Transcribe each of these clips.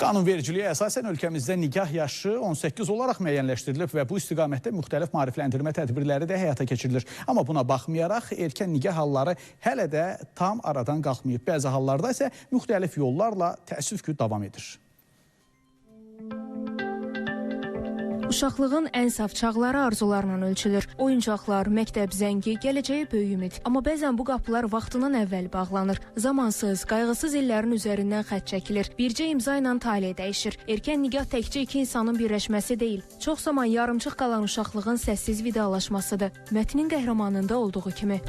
Qanunvericiliyə əsasən ölkəmizdə nikah yaşı 18 olaraq müəyyənləşdirilib və bu istiqamətdə müxtəlif maarifləndirmə tədbirləri də həyata keçirilir. Amma buna baxmayaraq erkən nikah halları hələ də tam aradan qalxmayıb. Bəzi hallarda isə müxtəlif yollarla təəssüf ki davam edir. Uşaqlığın ən saf çağları arzularla ölçülür. Oyuncaqlar, məktəb zəngi, gələcəyə böyük ümid. Amma bəzən bu qapılar vaxtından əvvəl bağlanır. Zamansız, qayğısız illərin üzərindən xətt çəkilir. Bircə imza ilə taley dəyişir. Erkən nikah təkcə iki insanın birləşməsi deyil. Çox zaman yarımçıq qalan uşaqlığın səssiz vidalaşmasıdır. Mətnin qəhrəmanında olduğu kimi.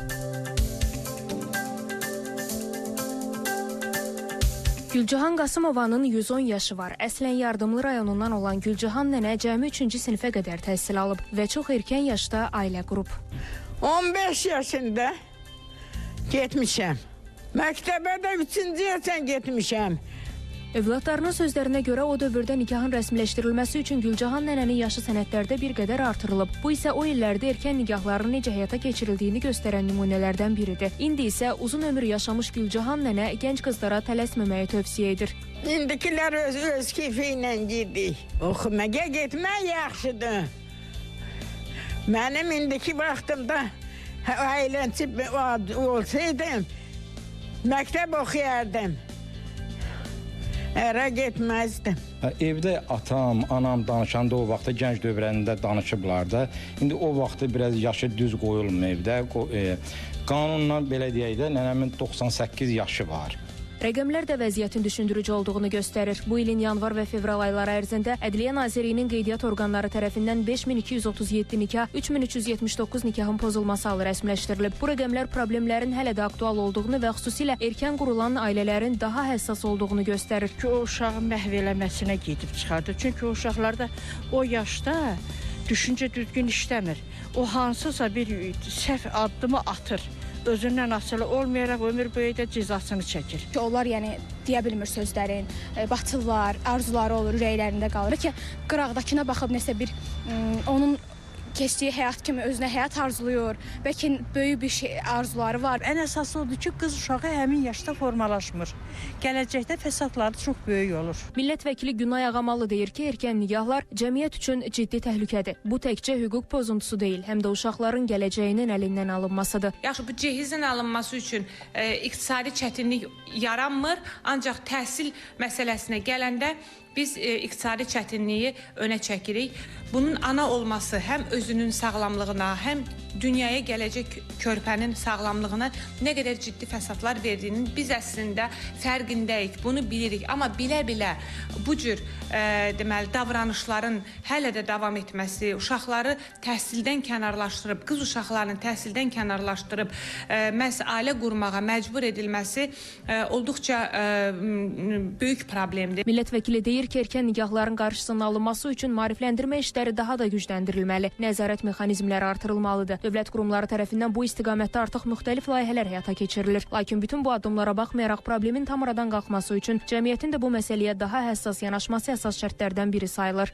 Gülcahan Qasımovanın 110 yaşı var. Əslən Yardımlı rayonundan olan Gülcahan nənə cəmi 3-cü sinifə qədər təhsil alıb və çox erkən yaşda ailə qurub. 15 yaşında getmişəm. Məktəbə də 3-cü yaşdan getmişəm. Övladlarının sözlərinə görə o dövrdə nikahın rəsmiləşdirilməsi üçün Gülcahan nənənin yaşı sənədlərdə bir qədər artırılıb. Bu isə o illərdə erkən nikahların necə həyata keçirildiyini göstərən nümunələrdən biridir. İndi isə uzun ömür yaşamış Gülcahan nənə gənc qızlara tələsməməyi tövsiyə edir. İndikilər öz keyfi ilə gedik. Oxumağa getmək yaxşıdır. Mənim indiki vaxtımda əylənçi olsaydım, məktəb oxuyardım. Ərə getməzdim. Evdə atam, anam danışanda o vaxtda gənc dövrlərində danışıblar da. İndi o vaxtda biraz yaşı düz qoyulmur evdə. Qanunla belə deyək də, nənəmin 98 yaşı var. Rəqəmlər də vəziyyətin düşündürücü olduğunu göstərir. Bu ilin yanvar və fevral ayları ərzində Ədliyyə Nazirliyinin qeydiyyat orqanları tərəfindən 5237 nikah, 3379 nikahın pozulması halı rəsmiləşdirilib. Bu rəqəmlər problemlərin hələ də aktual olduğunu və xüsusilə erkən qurulan ailələrin daha həssas olduğunu göstərir. Ki, o uşağın məhv eləməsinə gedib çıxardır. Çünki o uşaqlarda o yaşda düşüncə düzgün işləmir. O hansısa bir səhv addımı atır. Özündən asılı olmayaraq ömür boyu da cəzasını çəkir. Onlar yəni deyə bilmir sözlərin, batırlar, arzuları olur, ürəklərində qalır. Bəlkə qıraqdakına baxıb nəsə bir onun keçdiyi həyat kimi özünə həyat arzuluyur. Bəlkə böyük bir şey arzuları var. Ən əsası odur ki, qız uşağı həmin yaşda formalaşmır. Gələcəkdə fəsadları çox böyük olur. Millət vəkili Günay Ağamalı deyir ki, erkən nikahlar cəmiyyət üçün ciddi təhlükədir. Bu təkcə hüquq pozuntusu deyil, həm də uşaqların gələcəyinin əlindən alınmasıdır. Yaxşı, bu cehizin alınması üçün iqtisadi çətinlik yaranmır, ancaq təhsil məsələsinə gələndə biz iqtisadi çətinliyi önə çəkirik. Bunun ana olması həm özünün sağlamlığına, həm dünyaya gələcək körpənin sağlamlığına nə qədər ciddi fəsadlar verdiyinin biz əslində fərqindəyik, bunu bilirik. Amma bilə-bilə bu cür deməli davranışların hələ də davam etməsi, uşaqları təhsildən kənarlaşdırıb, qız uşaqlarını təhsildən kənarlaşdırıb məhz ailə qurmağa məcbur edilməsi olduqca böyük problemdir. Millət vəkili deyir ki, erkən nikahların qarşısının alınması üçün maarifləndirmə işləri daha da gücləndirilməli, nəzarət mexanizmləri artırılmalıdır. Dövlət qurumları tərəfindən bu istiqamətdə artıq müxtəlif layihələr həyata keçirilir. Lakin bütün bu addımlara baxmayaraq problemin tam aradan qalxması üçün cəmiyyətin də bu məsələyə daha həssas yanaşması əsas şərtlərdən biri sayılır.